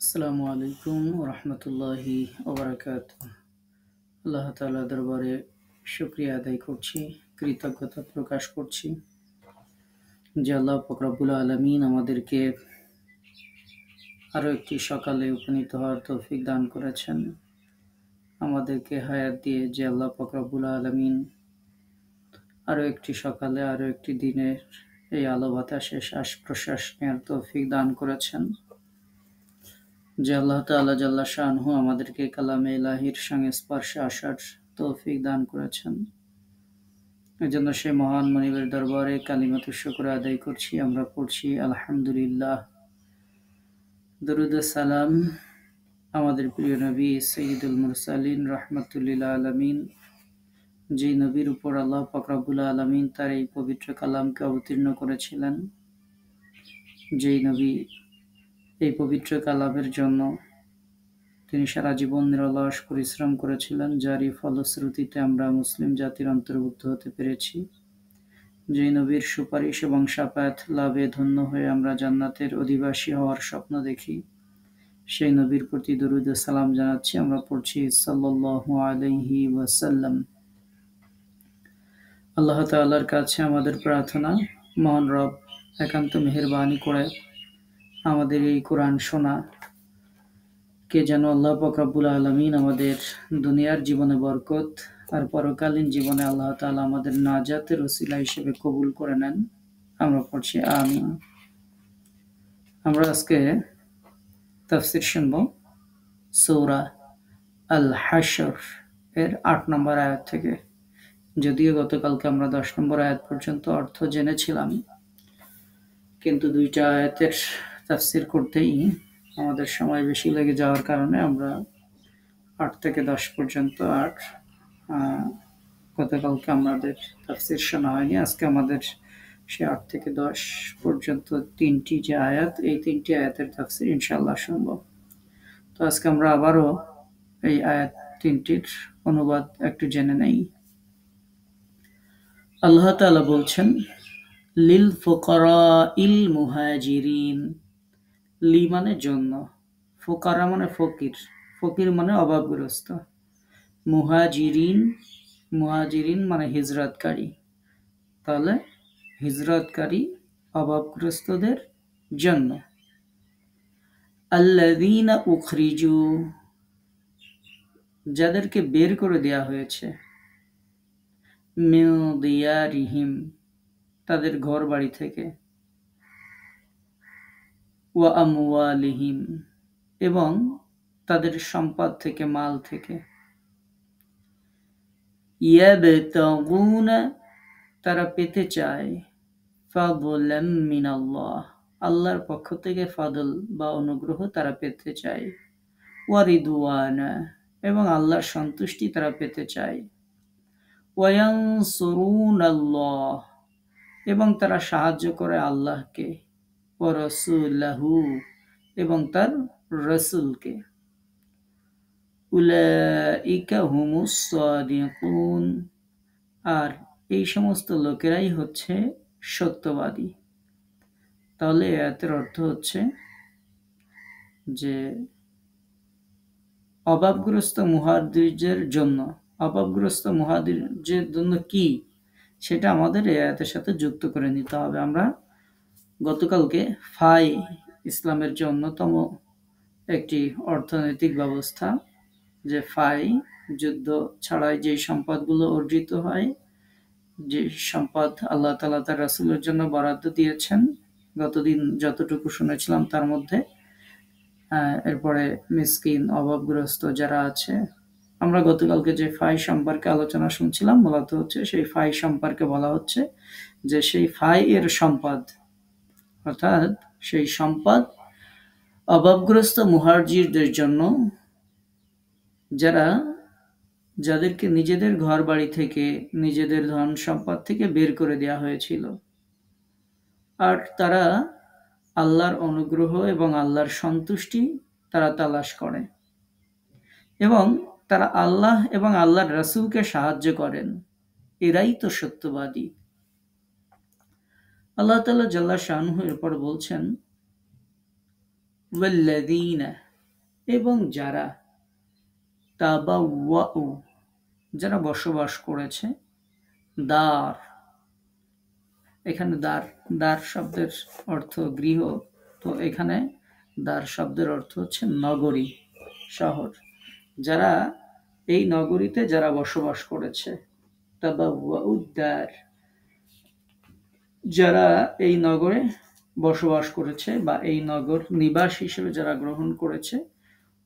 আসসালামু আলাইকুম রহমতুল্লাহি ওবরাকাতুহ। আল্লাহ তাআলা দরবারে শুকরিয়া আদায় করছি, কৃতজ্ঞতা প্রকাশ করছি যে আল্লাহ পাক রব্বুল আলামিন আমাদেরকে আরও একটি সকালে উপনীত হওয়ার তৌফিক দান করেছেন। আমাদেরকে হায়াত দিয়ে যে আল্লাহ পাক রব্বুল আলামিন আরও একটি সকালে আরও একটি দিনের এই আলো বাতাসে শ্বাস প্রশ্বাস নেওয়ার তৌফিক দান করেছেন, যে আল্লাহ তাআলা জাল্লা শাআনহু আমাদেরকে কালামে ইলাহির সংস্পর্শে আসার তৌফিক দান করেছেন। এজন্য সেই মহান মনিবের দরবারে কালিমাতুশ শুকর আদায় করছি। আমরা পড়ছি আলহামদুলিল্লাহ। দরুদ ও সালাম আমাদের প্রিয় নবী সৈয়দুল মুরসালিন রাহমাতুল্লিল আলামিন, যেই নবীর উপর আল্লাহ পাক রব্বুল আলামিন তার এই পবিত্র কালামকে অবতীর্ণ করেছিলেন, যেই নবী এই পবিত্র কালামের জন্য তিনি সারা জীবন নিরলস পরিশ্রম করেছিলেন, যারই ফলশ্রুতিতে আমরা মুসলিম জাতির অন্তর্ভুক্ত হতে পেরেছি। যেই নবীর সুপারিশ এবং শাফায়াত লাভে ধন্য হয়ে আমরা জান্নাতের অধিবাসী হওয়ার স্বপ্ন দেখি, সেই নবীর প্রতি দরুদ ও সালাম জানাচ্ছি। আমরা পড়ছি সাল্লাল্লাহু আলাইহি ওয়াসাল্লাম। আল্লাহ তাআলার কাছে আমাদের প্রার্থনা, মহান রব একান্ত মেহেরবানি করে আমাদের এই কোরআন শোনা কে যেন আল্লাহ পাক রব্বুল আলামিন আমাদের দুনিয়ার জীবনে বরকত আর পরকালীন জীবনে আল্লাহ তাআলা আমাদের নাজাতের ওসিলা হিসেবে কবুল করে নেন। আমরা পড়ছি আমিন। আমরা আজকে তাফসীর শুনব সূরা আল হাশর এর ৮ নম্বর আয়াত থেকে। যদিও গতকালকে আমরা ১০ নম্বর আয়াত পর্যন্ত অর্থ জেনেছিলাম, কিন্তু দুইটা আয়াতের তাফসীর করতেই আমাদের সময় বেশি লেগে যাওয়ার কারণে আমরা ৮ থেকে ১০ পর্যন্ত আর গতকালকে আমাদের তাফসীর শোনা হয়নি। আজকে আমাদের সে ৮ থেকে ১০ পর্যন্ত তিনটি যে আয়াত, এই তিনটি আয়াতের তাফসীর ইনশাআল্লাহ শুনব। তো আজকে আমরা আবারও এই আয়াত তিনটির অনুবাদ একটু জেনে নেই। আল্লাহ তাআলা বলছেন, লিল ফুকারাইল মুহাজিরিন। লি মানে জন্য, ফুকারা মানে ফকির, ফকির মানে অভাবগ্রস্ত, মুহাজিরিন, মুহাজিরিন মানে হিজরতকারী, তাহলে হিজরতকারী অভাবগ্রস্তদের জন্য। আল্লাযীনা উখরিজু, যাদেরকে বের করে দেয়া হয়েছে, মিন দিয়ারিহিম, তাদের ঘর বাড়ি থেকে, ওয়া আমওয়ালিহিম, এবং তাদের সম্পদ থেকে, মাল থেকে, ইয়াবতাগুনা, তারা পেতে চায়, ফাদলাম মিনাল্লাহ, আল্লাহর পক্ষ থেকে ফাদল বা অনুগ্রহ তারা পেতে চায়, ওয়া রিদওয়ানা, এবং আল্লাহর সন্তুষ্টি তারা পেতে চায়, ওয়া ইয়ানসুরুনাল্লাহ, এবং তারা সাহায্য করে আল্লাহকে, ওয়া রাসূলাহু, এবং তার রাসূলকে, উলাইকা হুমুস সাদিকুন, আর এই সমস্ত লোকেরাই হচ্ছে সত্যবাদী। তাহলে আয়াতের অর্থ হচ্ছে যে অভাবগ্রস্ত মুহাজিরদের জন্য, অভাবগ্রস্ত মুহাজিরদের জন্য কি, সেটা আমাদের এই আয়াতের সাথে যুক্ত করে নিতে হবে। আমরা গতকালকে ফাই, ইসলামের যে অন্যতম একটি অর্থনৈতিক ব্যবস্থা, যে ফাই, যুদ্ধ ছাড়াই যে সম্পদগুলো অর্জিত হয়, যে সম্পদ আল্লাহ তাআলা তার রাসূলের জন্য বরাদ্দ দিয়েছেন, গতদিন যতটুকু শুনেছিলাম তার মধ্যে, এরপরে মিসকিন, অভাবগ্রস্ত যারা আছে, আমরা গতকালকে যে ফাই সম্পর্কে আলোচনা শুনছিলাম, মূলত হচ্ছে সেই ফাই সম্পর্কে বলা হচ্ছে যে সেই ফাই এর সম্পদ, অর্থাৎ সেই সম্পদ অভাবগ্রস্ত মুহাজিরদের জন্য, যাদেরকে নিজেদের ঘর বাড়ি থেকে, নিজেদের ধন সম্পদ থেকে বের করে দেওয়া হয়েছিল, আর তারা আল্লাহর অনুগ্রহ এবং আল্লাহর সন্তুষ্টি তারা তালাশ করে, এবং তারা আল্লাহ এবং আল্লাহর রাসূলকে সাহায্য করেন, এরাই তো সত্যবাদী। আল্লাহ তাআলা জাল্লা শাআনহু এরপর বলছেন, ওয়াল্লাযীনা, এবং যারা তাবাওয়াউ যারা বসবাস করেছে, দার এখানে দার দার শব্দের অর্থ গৃহ, তো এখানে দার শব্দের অর্থ হচ্ছে নগরী, শহর। যারা এই নগরীতে যারা বসবাস করেছে, তাবাওয়াউদ্দার, যারা এই নগরে বসবাস করেছে বা এই নগর নিবাস হিসেবে যারা গ্রহণ করেছে,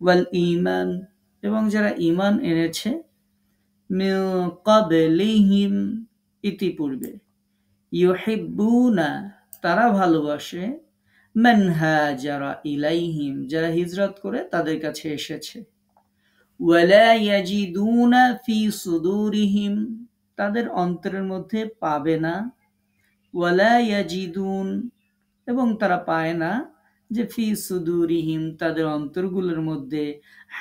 ওয়াল ঈমান, এবং যারা ঈমান এনেছে, মিন ক্বাবলিহিম ইতিপূর্বে, ইউহিব্বুনা তারা ভালোবাসে, মান হাজারা ইলাইহিম যারা হিজরত করে তাদের কাছে এসেছে, ওয়ালা ইয়াজিদুনা ফি সুদুরিহিম তাদের অন্তরের মধ্যে পাবে না, ওয়ালা ইয়াজিদুন এবং তারা পায় না, যে ফি সুদুরিহিম তাদের অন্তরগুলোর মধ্যে,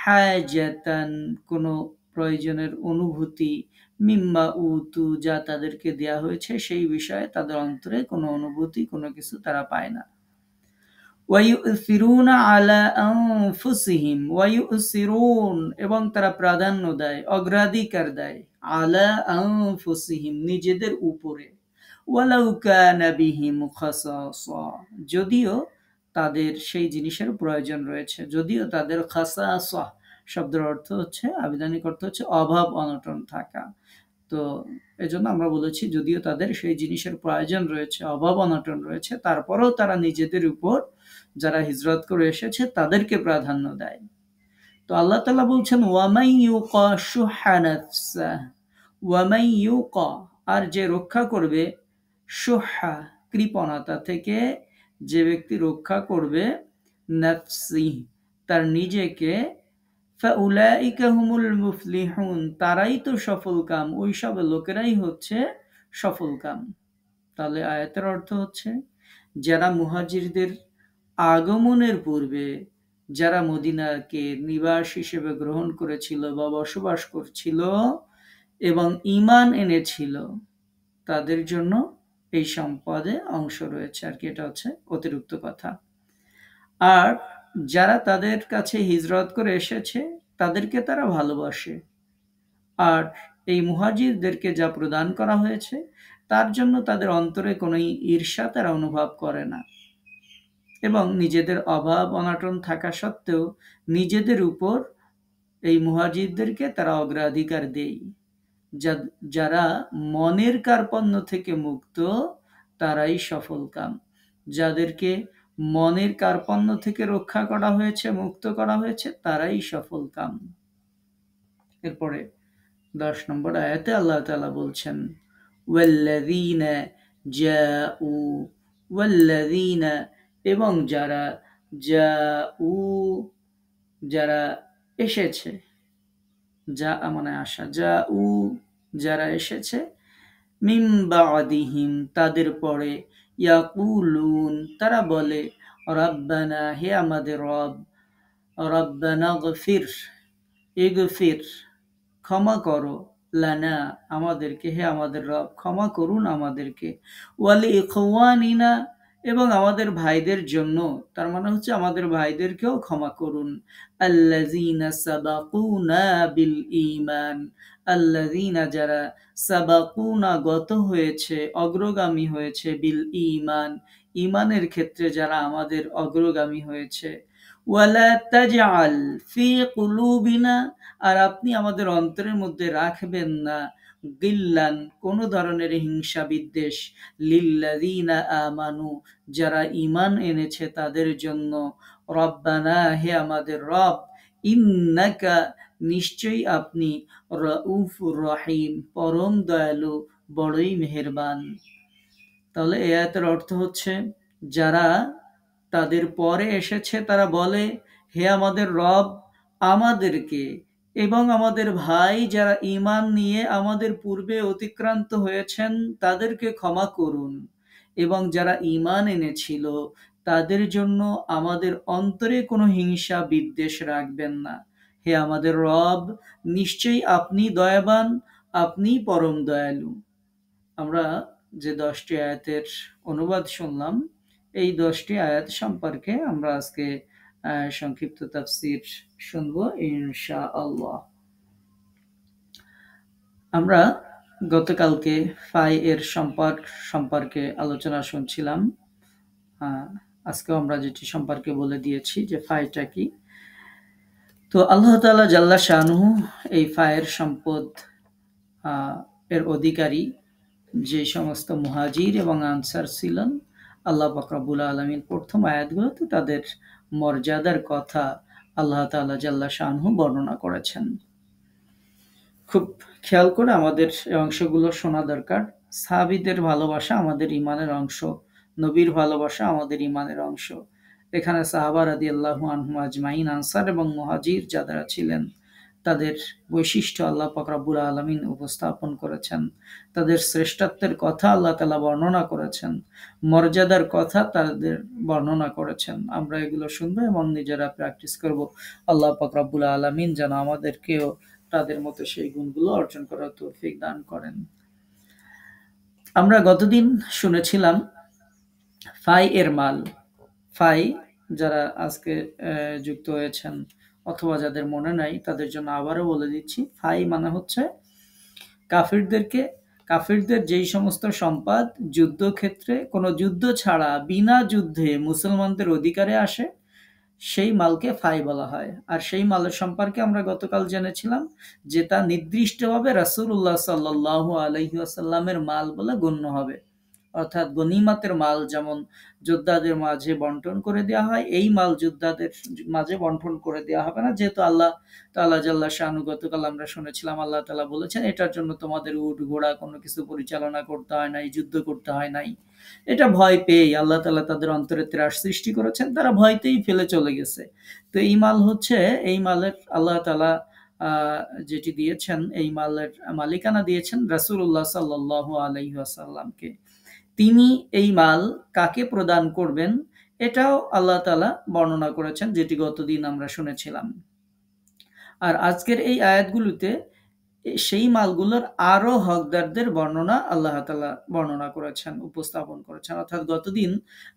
হাজাতান কোনো প্রয়োজনের অনুভূতি, মিম্মা উতু যা তাদেরকে দেয়া হয়েছে সেই বিষয়ে তাদের অন্তরে কোনো অনুভূতি, কোনো কিছু তারা পায় না। ওয়ায়ুসিরুনা আলা আনফুসিহিম, ওয়ায়ুসিরুন এবং তারা প্রাধান্য দেয়, অগ্রাধিকার দেয়, আলা আনফুসিহিম নিজেদের উপরে, ওয়ালাউ কানা বিহিম খাসাসা যদিও তাদের সেই জিনিসের প্রয়োজন রয়েছে, যদিও তাদের খাসাসা শব্দের অর্থ হচ্ছে, আবিধানিক অর্থ হচ্ছে অভাব অনটন থাকা। তো এজন্য আমরা বলেছি যদিও তাদের সেই জিনিসের প্রয়োজন রয়েছে, অভাব অনটন রয়েছে, তারপরেও তারা নিজেদের উপর যারা হিজরত করে এসেছে তাদেরকে প্রাধান্য দেয়। তো আল্লাহ তাআলা বলছেন ওয়ামাই ইউকা শুহা নাফসা, ওয়ামাই ইউকা আর যে রক্ষা করবে, শুহা কৃপণতা থেকে যে ব্যক্তি রক্ষা করবে, নাফসি তার নিজেকে, ফাউলাইকা হুমুল মুফলিহুন তারাই তো সফলকাম, ওই সব লোকেরাই হচ্ছে সফলকাম। তাহলে আয়াতের অর্থ হচ্ছে যারা মুহাজিরদের আগমনের পূর্বে যারা মদিনাকে নিবাস হিসেবে গ্রহণ করেছিল বা বসবাস করছিল এবং ঈমান এনেছিল, তাদের জন্য এই সম্পদে অংশ রয়েছে আর কি, এটা হচ্ছে অতিরিক্ত কথা। আর যারা তাদের কাছে হিজরত করে এসেছে তাদেরকে তারা ভালোবাসে, আর এই মুহাজিরদেরকে যা প্রদান করা হয়েছে তার জন্য তাদের অন্তরে কোনো ঈর্ষা তারা অনুভব করে না, এবং নিজেদের অভাব অনটন থাকা সত্ত্বেও নিজেদের উপর এই মুহাজিরদেরকে তারা অগ্রাধিকার দেয়। যারা মনের কার্পণ্য থেকে মুক্ত তারাই সফলকাম, যাদেরকে মনের কার্পণ্য থেকে রক্ষা করা হয়েছে, মুক্ত করা হয়েছে, তারাই সফলকাম। এরপরে 10 নম্বর আয়াতে আল্লাহ তাআলা বলছেন ওয়াল্লাযীনা জাউ, ওয়াল্লাযীনা এবং যারা, জাউ যারা এসেছে, যা মানে আসা, জাউ যারা এসেছে, মিন বাদিহিম তাদের পরে, ইয়াকুলুন তারা বলে, রাব্বানা হে আমাদের রব, রাব্বানা গফির ইগফির ক্ষমা করো, লানা আমাদেরকে, হে আমাদের রব ক্ষমা করুন আমাদেরকে, ওয়ালি ইখওয়ানিনা এবং আমাদের ভাইদের জন্য, তার মানে হচ্ছে আমাদের ভাইদেরকেও ক্ষমা করুন, আল্লাযীনা সাবাকুনা বিল ঈমান, আল্লাযীনা যারা, সাবাকুনা গত হয়েছে, অগ্রগামী হয়েছে, বিল ঈমান ঈমানের ক্ষেত্রে যারা আমাদের অগ্রগামী হয়েছে, ওয়ালা তাজআল ফি কুলুবিনা আর আপনি আমাদের অন্তরের মধ্যে রাখবেন না, গিল্লান কোন ধরনের হিংসা বিদ্বেষ, লিল্লাযীনা আমানু যারা ঈমান এনেছে তাদের জন্য, রব্বানা হে আমাদের রব, ইন্নাকা নিশ্চয়ই আপনি, রাউফুর রহিম পরম দয়ালু বড়ই মেহেরবান। তাহলে এই আয়াতের অর্থ হচ্ছে যারা তাদের পরে এসেছে তারা বলে, হে আমাদের রব আমাদেরকে এবং আমাদের ভাই যারা ঈমান নিয়ে আমাদের পূর্বে অতিক্রান্ত হয়েছেন তাদেরকে ক্ষমা করুন, এবং যারা ঈমান এনেছিল তাদের জন্য আমাদের অন্তরে কোনো হিংসা বিদ্বেষ রাখবেন না। হে আমাদের রব নিশ্চয়ই আপনি দয়াবান, আপনি পরম দয়ালু। আমরা যে 10টি আয়াতের অনুবাদ শুনলাম, এই 10টি আয়াত সম্পর্কে আমরা আজকে সংক্ষিপ্ত তাফসীর শুনবো ইনশাআল্লাহ। আমরা গতকালকে ফাই এর সম্পর্কে আলোচনা শুনছিলাম। আজকেও আমরা যেটি সম্পর্কে বলে দিয়েছি যে ফাইটা কি। তো আল্লাহ তাআলা জাল্লা শানুহু এই ফায়ের সম্পদ এর অধিকারী যে সমস্ত মুহাজির এবং আনসার ছিলেন, আল্লাহ পাক রব্বুল আলামিন প্রথম আয়াতগুলোতে তাদের মর্যাদার কথা আল্লাহ তাআলা জাল্লা শানুহু বর্ণনা করেছেন। খুব খেয়াল করে আমাদের এই অংশগুলো শোনা দরকার। সাহাবীদের ভালোবাসা আমাদের ঈমানের অংশ, নবীর ভালোবাসা আমাদের ঈমানের অংশ। এখানে সাহাবা রাদিয়াল্লাহু আনহুম আজমাইন, আনসার এবং মুহাজির যারা ছিলেন তাদের বৈশিষ্ট্য আল্লাহ পাক রব্বুল আলামিন উপস্থাপন করেছেন। তাদের শ্রেষ্ঠত্বের কথা আল্লাহ তাআলা বর্ণনা করেছেন, মর্যাদার কথা তাদের বর্ণনা করেছেন। আমরা এগুলো শুনবো এবং নিজেরা প্র্যাকটিস করব। আল্লাহ পাক রব্বুল আলামিন যেন আমাদেরকেও তাদের মতো সেই গুণগুলো অর্জন করার তৌফিক দান করেন। আমরা গতদিন শুনেছিলাম ফাই এর মাল। ফাই যারা আজকে যুক্ত হয়েছেন অথবা যাদের মনে নাই তাদের জন্য আবারও বলে দিচ্ছি, ফাই মানে হচ্ছে কাফিরদের যেই সমস্ত সম্পদ যুদ্ধক্ষেত্রে কোনো যুদ্ধ ছাড়া বিনা যুদ্ধে মুসলমানদের অধিকারে আসে সেই মালকে ফাই বলা হয়। আর সেই মালের সম্পর্কে আমরা গতকাল জেনেছিলাম যে তা নির্দিষ্টভাবে রাসূলুল্লাহ সাল্লাল্লাহু আলাইহি ওয়াসাল্লামের মাল বলে গণ্য হবে। অর্থাৎ গনিমতের মাল যেমন যোদ্ধাদের মাঝে বন্টন করে দেওয়া হয়, এই মাল যোদ্ধাদের মাঝে বন্টন করে দেওয়া হবে না, যেহেতু আল্লাহ তাআলা জাল্লা শানু গতকাল আমরা শুনেছিলাম আল্লাহ তাআলা বলেছেন এটার জন্য তোমাদের উট ঘোড়া কোনো কিছু পরিচালনা করতে হয় নাই, যুদ্ধ করতে হয় নাই। এটা ভয় পেয়েই আল্লাহ তাআলা তাদের অন্তরে ত্রাস সৃষ্টি করেছেন, তারা ভয়তেই ফেলে চলে গেছে। তো এই মাল হচ্ছে, এই মালের আল্লাহ তাআলা যেটি দিয়েছেন, এই মালের মালিকানা দিয়েছেন রাসূলুল্লাহ সাল্লাল্লাহু আলাইহি ওয়াসাল্লামকে। তিনি এই মাল কাকে প্রদান করবেন এটাও আল্লাহ তাআলা বর্ণনা করেছেন, যেটি গতদিন আমরা শুনেছিলাম। আর আজকের এই আয়াতগুলোতে সেই মালগুলোর আরো হকদারদের বর্ণনা আল্লাহ তাআলা বর্ণনা করেছেন, উপস্থাপন করেছেন। অর্থাৎ গতদিন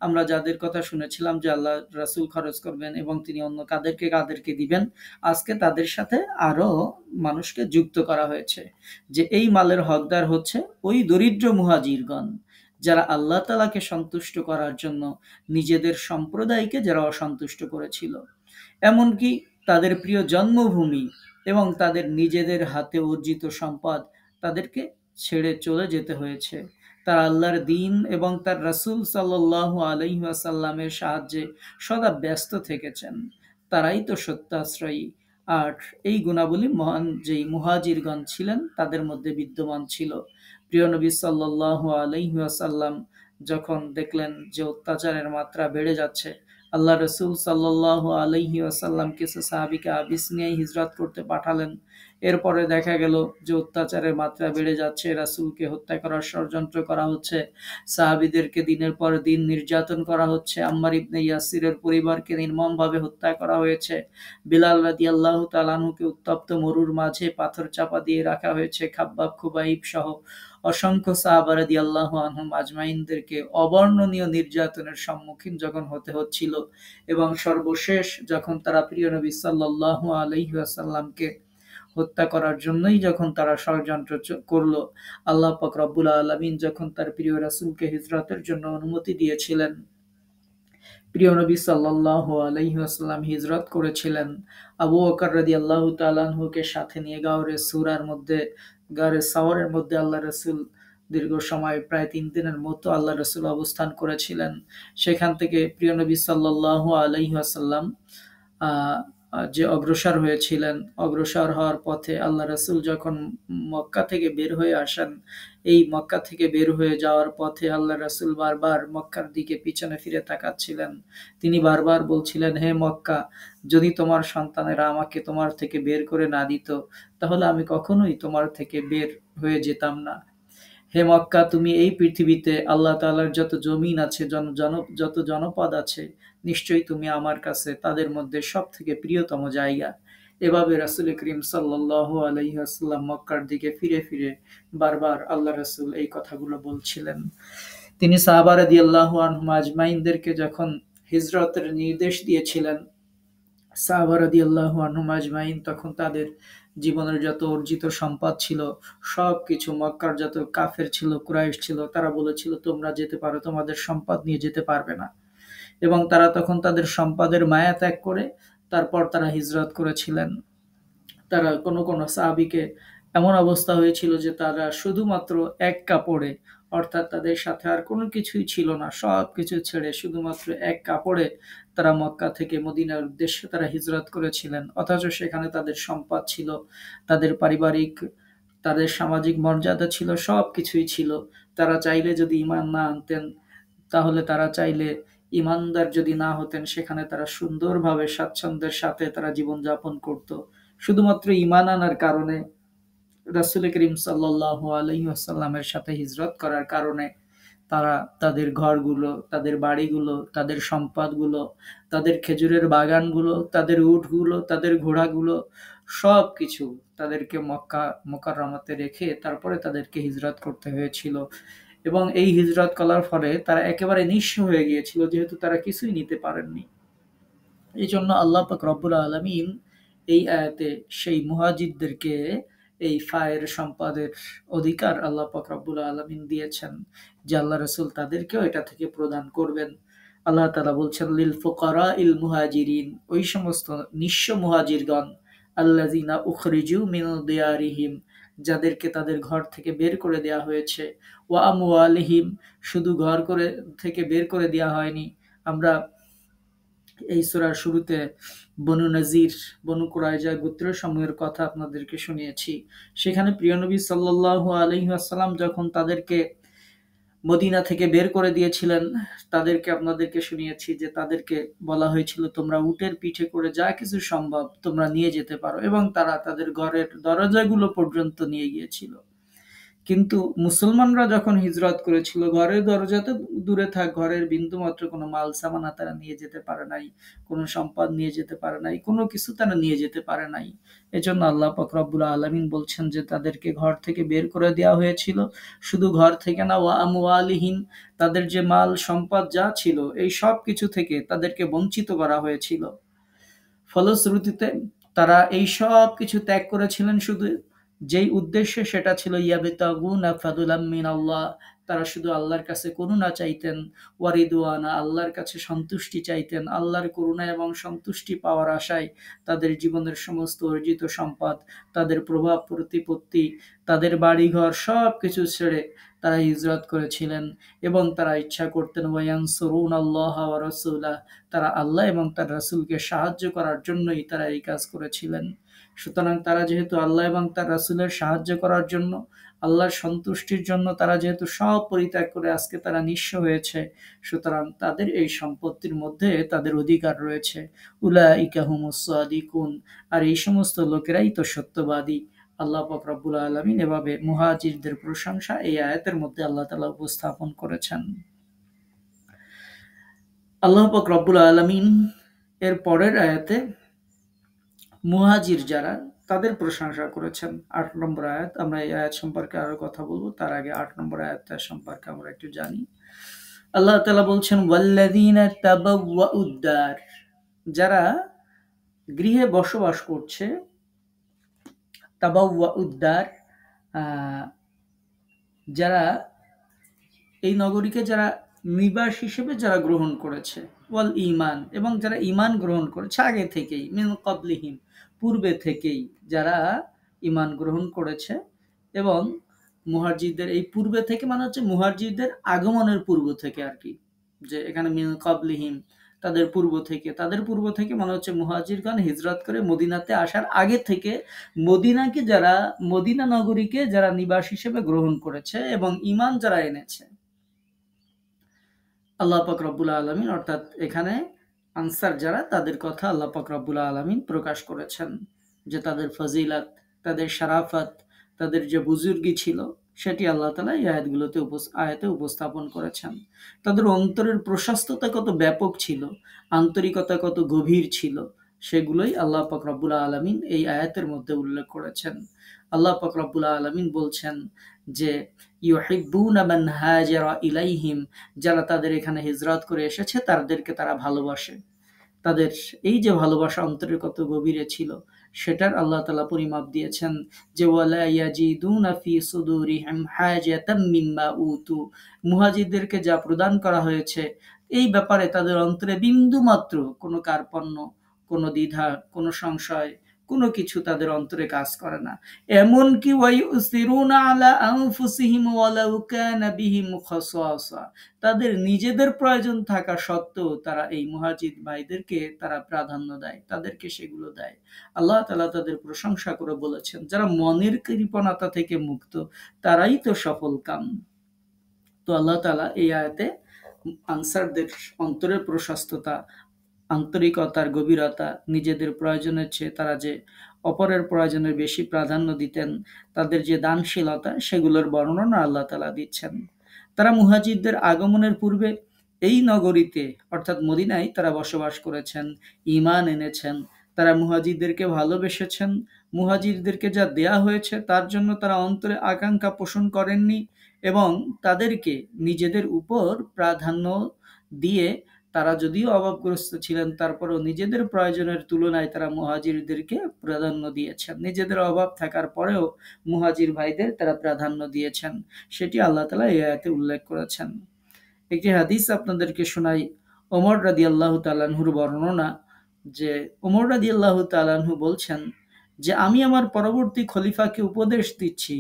আমরা যাদের কথা শুনেছিলাম যে আল্লাহ রাসূল খরচ করবেন এবং তিনি অন্য কাদেরকে দিবেন, আজকে তাদের সাথে আরো মানুষকে যুক্ত করা হয়েছে যে এই মালের হকদার হচ্ছে ওই দরিদ্র মুহাজিরগণ যারা আল্লাহ তাআলাকে সন্তুষ্ট করার জন্য নিজেদের সম্প্রদায়কে যারা অসন্তুষ্ট করেছিল, এমনকি তাদের প্রিয় জন্মভূমি এবং তাদের নিজেদের হাতে অর্জিত সম্পদ তাদেরকে ছেড়ে চলে যেতে হয়েছে। তারা আল্লাহর দ্বীন এবং তার রাসূল সাল্লাল্লাহু আলাইহি ওয়াসাল্লামের সাহায্যে সদা ব্যস্ত থেকেছেন। তারাই তো সত্যাশ্রয়ী। আর এই গুণাবলী মহান যেই মুহাজিরগণ ছিলেন তাদের মধ্যে বিদ্যমান ছিল। প্রিয় নবী সাল্লাল্লাহু আলাইহি ওয়াসাল্লাম যখন দেখলেন যে অত্যাচারের মাত্রা বেড়ে যাচ্ছে, আল্লাহ রসুল সাল্লাল্লাহু আলাইহি ওয়াসাল্লাম কিছু সাহাবীকে আবিসিনিয়ায় হিজরত করতে পাঠালেন। এরপরে দেখা গেল যে অত্যাচারের মাত্রা বেড়ে যাচ্ছে, রাসূলকে হত্যা করার ষড়যন্ত্র করা হচ্ছে, সাহাবীদেরকে দিনের পর দিন নির্যাতন করা হচ্ছে, আম্মার ইবনে ইয়াসিরের পরিবারকে নির্মমভাবে হত্যা করা হয়েছে, বিলাল রাদিয়াল্লাহু তাআলা আনহুকে উত্তপ্ত মরুর মাঝে পাথর চাপা দিয়ে রাখা হয়েছে, খাব্বাব খুবাইব সহ অসংখ্য সাহাবা রাদিয়াল্লাহু আনহুম আজমাইনদেরকে অবর্ণনীয় নির্যাতনের সম্মুখীন যখন হতে হচ্ছিল এবং সর্বশেষ যখন তারা প্রিয় নবী সাল্লাল্লাহু আলাইহি ওয়াসাল্লামকে হত্যা করার জন্যই যখন তারা ষড়যন্ত্র করলো, আল্লাহ পাক রব্বুল আলামিন যখন তার প্রিয় রাসূলকে হিজরতের জন্য অনুমতি দিয়েছিলেন, প্রিয় নবী সাল্লাল্লাহু আলাইহি ওয়াসাল্লাম হিজরত করেছিলেন, আবু বকর রাদিয়াল্লাহু তাআলা আনহুকে সাথে নিয়ে গারে সাওয়ারের মধ্যে আল্লাহ রাসূল দীর্ঘ সময় প্রায় 3 দিনের মতো আল্লাহ রাসূল অবস্থান করেছিলেন। সেখান থেকে প্রিয় নবী সাল্লাল্লাহু আলাইহি ওয়াসাল্লাম যে অগ্রসর হওয়ার পথে আল্লাহ রাসূল যখন মক্কা থেকে বের হয়ে আসেন, এই মক্কা থেকে বের হয়ে যাওয়ার পথে আল্লাহ রাসূল বারবার মক্কার দিকে পিছনে ফিরে তাকাচ্ছিলেন। তিনি বারবার বলছিলেন, হে মক্কা, যদি তোমার সন্তানেরা আমাকে তোমার থেকে বের করে না দিত তাহলে আমি কখনোই তোমার থেকে বের হয়ে যেতাম না। হে মক্কা, তুমি এই পৃথিবীতে আল্লাহ তাআলার যত জমিন আছে, যত জনপদ আছে, নিশ্চয়ই তুমি আমার কাছে তাদের মধ্যে সবথেকে প্রিয়তম জায়গা। এভাবে রাসূল করিম সাল্লাল্লাহু আলাইহি ওয়াসাল্লাম মক্কার দিকে ফিরে ফিরে বারবার আল্লাহ রাসূল এই কথাগুলো বলছিলেন। তিনি সাহাবা রাদিয়াল্লাহু আনহুম আজমাইনদেরকে যখন হিজরতের নির্দেশ দিয়েছিলেন, সাহাবা রাদিয়াল্লাহু আনহুম আজমাইন তখন তাদের জীবনের যত অর্জিত সম্পদ ছিল সবকিছু, মক্কার যত কাফের ছিল, কুরাইশ ছিল, তারা বলেছিল তোমরা যেতে পারো, তোমাদের সম্পদ নিয়ে যেতে পারবে না। এবং তারা তখন তাদের সম্পদের মায়া ত্যাগ করে তারপর তারা হিজরত করেছিলেন। তারা কোনো কোনো সাহাবীকে এমন অবস্থা হয়েছিল যে তারা শুধুমাত্র এক কাপড়ে, অর্থাৎ তাদের সাথে আর কোনো কিছুই ছিল না, সব কিছু ছেড়ে শুধুমাত্র এক কাপড়ে তারা মক্কা থেকে মদিনার উদ্দেশ্যে তারা হিজরত করেছিলেন। অথচ সেখানে তাদের সম্পদ ছিল, তাদের পারিবারিক, তাদের সামাজিক মর্যাদা ছিল, সব কিছুই ছিল। তারা চাইলে যদি ঈমান না আনতেন, তাহলে তারা চাইলে ঈমানদার যদি না হতেন, সেখানে তারা সুন্দরভাবে স্বাচ্ছন্দ্যের সাথে তারা জীবনযাপন করত। শুধুমাত্র ঈমান আনার কারণে, রাসূল করিম সাল্লাল্লাহু আলাইহি ওয়াসাল্লামের সাথে হিজরত করার কারণে তারা তাদের ঘরগুলো, তাদের বাড়িগুলো, তাদের সম্পদগুলো, তাদের খেজুরের বাগানগুলো, তাদের উটগুলো, তাদের ঘোড়াগুলো, সবকিছু তাদেরকে মক্কা মুকাররমাতে রেখে তারপরে তাদেরকে হিজরত করতে হয়েছিল। এবং এই হিজরত করার ফলে তারা একেবারে নিঃস্ব হয়ে গিয়েছিল, যেহেতু তারা কিছুই নিতে পারেননি। এই জন্য আল্লাহ পাক রব্বুল আলমিন এই আয়াতে সেই মুহাজিরদেরকে এই ফায়ের সম্পদের অধিকার আল্লাহ পাক রব্বুল আলমিন দিয়েছেন, যে আল্লাহ রসুল তাদেরকেও এটা থেকে প্রদান করবেন। আল্লাহ তাআলা বলছেন লিল ফুকারা ইল মুহাজিরিন, ওই সমস্ত নিঃস্ব মুহাজিরগণ, আল্লাযিনা উখরিজু মিন দিয়ারিহিম, যাদেরকে তাদের ঘর থেকে বের করে দেয়া হয়েছে, ওয়া আমওয়ালিহিম, শুধু ঘর করে থেকে বের করে দেয়া হয়নি। আমরা এই সূরার শুরুতে বনু নজির, বনু কুরাইজা গোত্রের সমূহের কথা আপনাদেরকে শুনিয়েছি। সেখানে প্রিয় নবী সাল্লাল্লাহু আলাইহি ওয়াসাল্লাম যখন তাদেরকে মদিনা থেকে বের করে দিয়েছিলেন, তাদেরকে আপনাদেরকে শুনিয়েছি যে তাদেরকে বলা হয়েছিল তোমরা উটের পিঠে করে যা কিছু সম্ভব তোমরা নিয়ে যেতে পারো, এবং তারা তাদের ঘরের দরজাগুলো পর্যন্ত নিয়ে গিয়েছিল। কিন্তু মুসলমানরা যখন হিজরত করেছিল, ঘরের দরজা তো দূরে থাক, ঘরের বিন্দুমাত্র কোনো মাল সামানা তারা নিয়ে যেতে পারে নাই, কোনো সম্পদ নিয়ে যেতে পারে নাই, কোনো কিছু তারা নিয়ে যেতে পারে নাই। এজন্য আল্লাহ পাক রব্বুল আলামিন বলছেন যে তাদেরকে ঘর থেকে বের করে দেওয়া হয়েছিল। শুধু ঘর থেকে না, ওয়া আমওয়ালিহিম, তাদের যে মাল সম্পদ যা ছিল এই সব কিছু থেকে তাদেরকে বঞ্চিত করা হয়েছিল। ফলশ্রুতিতে তারা এই সব কিছু ত্যাগ করেছিলেন শুধু যেই উদ্দেশ্যে, সেটা ছিল ইয়াবতাগুনা ফাদুলাম মিনাল্লাহ, তারা শুধু আল্লাহর কাছে করুণা চাইতেন, ওয়ারিদওয়ানা, আল্লাহর কাছে সন্তুষ্টি চাইতেন। আল্লাহর করুণা এবং সন্তুষ্টি পাওয়ার আশায় তাদের জীবনের সমস্ত অর্জিত সম্পদ, তাদের প্রভাব প্রতিপত্তি, তাদের বাড়িঘর সব কিছু ছেড়ে তারা হিজরত করেছিলেন। এবং তারা ইচ্ছা করতেন ওয়ায়ানসুরুনাল্লাহ ওয়া রাসূলাহ, তারা আল্লাহ এবং তার রাসূলকে সাহায্য করার জন্যই তারা এই কাজ করেছিলেন। সুতরাং তারা যেহেতু আল্লাহ এবং তার রাসূলের সাহায্য করার জন্য, আল্লাহর সন্তুষ্টির জন্য তারা যেহেতু সব পরিত্যাগ করে আজকে তারা নিঃস্ব হয়েছে, সুতরাং তাদের এই সম্পত্তির মধ্যে তাদের অধিকার রয়েছে। উলাইকা হুমুস সাদিকুন, আর এই সমস্ত লোকেরাই তো সত্যবাদী। আল্লাহ পাক রব্বুল আলামিন এভাবে মুহাজিরদের প্রশংসা এই আয়াতের মধ্যে আল্লাহ তাআলা উপস্থাপন করেছেন। আল্লাহ পাক রব্বুল আলামিন এর পরের আয়াতে মুহাজির যারা, তাদের প্রশংসা করেছেন। ৮ নম্বর আয়াত, আমরা এই আয়াত সম্পর্কে আরো কথা বলবো, তার আগে ৮ নম্বর আয়াতটা সম্পর্কে আমরা একটু জানি। আল্লাহ তাআলা বলছেন ওয়াল্লাযীনা তাবাওয়াউদ দার, যারা গৃহে বসবাস করছে, তাবাওয়াউদ দার, যারা এই নগরীকে যারা নিবাস হিসেবে যারা গ্রহণ করেছে, ওয়াল ঈমান, এবং যারা ঈমান গ্রহণ করেছে আগে থেকেই, মিন ক্বাবলিহিম, পূর্বে থেকেই যারা ঈমান গ্রহণ করেছে। এবং মুহাজিরদের এই পূর্বে থেকে মানে হচ্ছে মুহাজিরদের আগমনের পূর্ব থেকে আর কি, যে এখানে মিন ক্বাবলিহিম, তাদের পূর্ব থেকে, তাদের পূর্ব থেকে মানে হচ্ছে মুহাজিরগণ হিজরত করে মদিনাতে আসার আগে থেকে মদিনাকে যারা, মদিনা নগরীকে যারা নিবাস হিসেবে গ্রহণ করেছে এবং ঈমান যারা এনেছে। আল্লাহ পাক রব্বুল আলামিন, অর্থাৎ এখানে আনসার যারা, তাদের কথা আল্লাহ পাক রব্বুল আলামিন প্রকাশ করেছেন, যে তাদের ফজিলত, তাদের শারাফত, তাদের যে বুজুর্গি ছিল, সেটি আল্লাহ তাআলা এই আয়াতগুলোতে আয়াতে উপস্থাপন করেছেন। তাদের অন্তরের প্রশস্ততা কত ব্যাপক ছিল, আন্তরিকতা কত গভীর ছিল, সেগুলোই আল্লাহ পাক রব্বুল আলামিন এই আয়াতের মধ্যে উল্লেখ করেছেন। আল্লাহ পাক রব্বুল আলামিন বলছেন যে ইউহিব্বুনা মান হাজারা ইলাইহিম, যারা তাদের এখানে হিজরত করে এসেছে তাদেরকে তারা ভালোবাসে। তাদের এই যে ভালোবাসা অন্তরের কত গভীরে ছিল, সেটার আল্লাহ তাআলা পরিমাপ দিয়েছেন যে ওয়ালা ইয়াজিদুনা ফি সুদুরিহিম হাজাতাম মিম্মা উতু, মুহাজিরদেরকে যা প্রদান করা হয়েছে এই ব্যাপারে তাদের অন্তরে বিন্দুমাত্র কোনো কার্পণ্য, কোনো দ্বিধা, কোনো সংশয়, কোনো কিছু তাদের অন্তরে কাজ করে না। এমনকি ওয়ায়ুসিরুনা আলা আনফুসিহিম ওয়ালাউ কানা বিহিম খাসাসা, তাদের নিজেদের প্রয়োজন থাকা সত্ত্বেও তারা এই মুহাজির ভাইদেরকে তারা প্রাধান্য দেয়, তাদেরকে সেগুলো দেয়। আল্লাহ তাআলা তাদের প্রশংসা করে বলেছেন, যারা মনের কৃপণতা থেকে মুক্ত তারাই তো সফল কাম। তো আল্লাহ তাআলা এই আয়াতে আনসারদের অন্তরের প্রশস্ততা, আন্তরিকতার গভীরতা, নিজেদের প্রয়োজনের চেয়ে তারা যে অপরের প্রয়োজনের বেশি প্রাধান্য দিতেন, তাদের যে দানশীলতা, সেগুলোর বর্ণনা আল্লাহ তাআলা দিচ্ছেন। তারা মুহাজিরদের আগমনের পূর্বে এই নগরীতে অর্থাৎ মদিনায় তারা বসবাস করেছেন, ঈমান এনেছেন, তারা মুহাজিরদেরকে ভালোবেসেছেন, মুহাজিরদেরকে যা দেয়া হয়েছে তার জন্য তারা অন্তরে আকাঙ্ক্ষা পোষণ করেননি এবং তাদেরকে নিজেদের উপর প্রাধান্য দিয়ে তারা যদিও অভাবগ্রস্ত ছিলেন তারপরেও নিজেদের প্রয়োজনের তুলনায় তারা মুহাজিরদেরকে প্রাধান্য দিয়েছেন। নিজেদের অভাব থাকার পরেও মুহাজির ভাইদের তারা প্রাধান্য দিয়েছেন, সেটি আল্লাহ তাআলা এই আয়াতে উল্লেখ করেছেন। একটি হাদিস আপনাদেরকে শোনাই, ওমর রাদিয়াল্লাহু তাআলা আনহুর বর্ণনা, যে ওমর রাদিয়াল্লাহু তাআলা আনহু বলছেন যে আমি আমার পরবর্তী খলিফাকে উপদেশ দিচ্ছি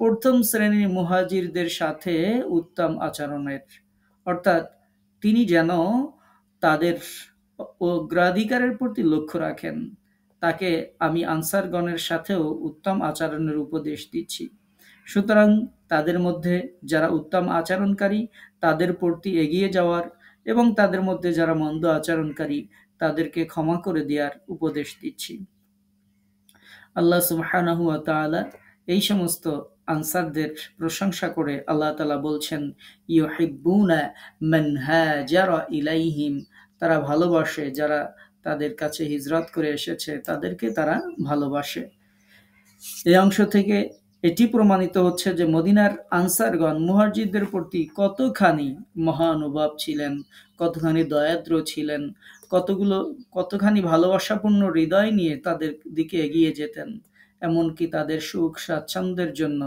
প্রথম শ্রেণীর মুহাজিরদের সাথে উত্তম আচরণের, অর্থাৎ তিনি যেন তাদের অগ্রাধিকারের প্রতি লক্ষ্য রাখেন। তাকে আমি আনসারগণের সাথেও উত্তম আচরণের উপদেশ দিচ্ছি। সুতরাং তাদের মধ্যে যারা উত্তম আচরণকারী তাদের প্রতি এগিয়ে যাওয়ার এবং তাদের মধ্যে যারা মন্দ আচরণকারী তাদেরকে ক্ষমা করে দেওয়ার উপদেশ দিচ্ছি। আল্লাহ সুবহানাহু ওয়া তাআলা এই সমস্ত আনসারদের প্রশংসা করে আল্লাহ তাআলা বলছেন, ইউহিব্বুনা মান হাজারা ইলাইহিম, তারা ভালোবাসে যারা তাদের কাছে হিজরত করে এসেছে, তাদেরকে তারা ভালোবাসে। এই অংশ থেকে এটি প্রমাণিত হচ্ছে যে মদিনার আনসারগণ মুহাজিরদের প্রতি কতখানি মহানুভব ছিলেন, কতখানি দয়াদ্র ছিলেন, কতখানি ভালোবাসাপূর্ণ হৃদয় নিয়ে তাদের দিকে এগিয়ে যেতেন। এমনকি তাদের সুখ স্বাচ্ছন্দ্যের জন্য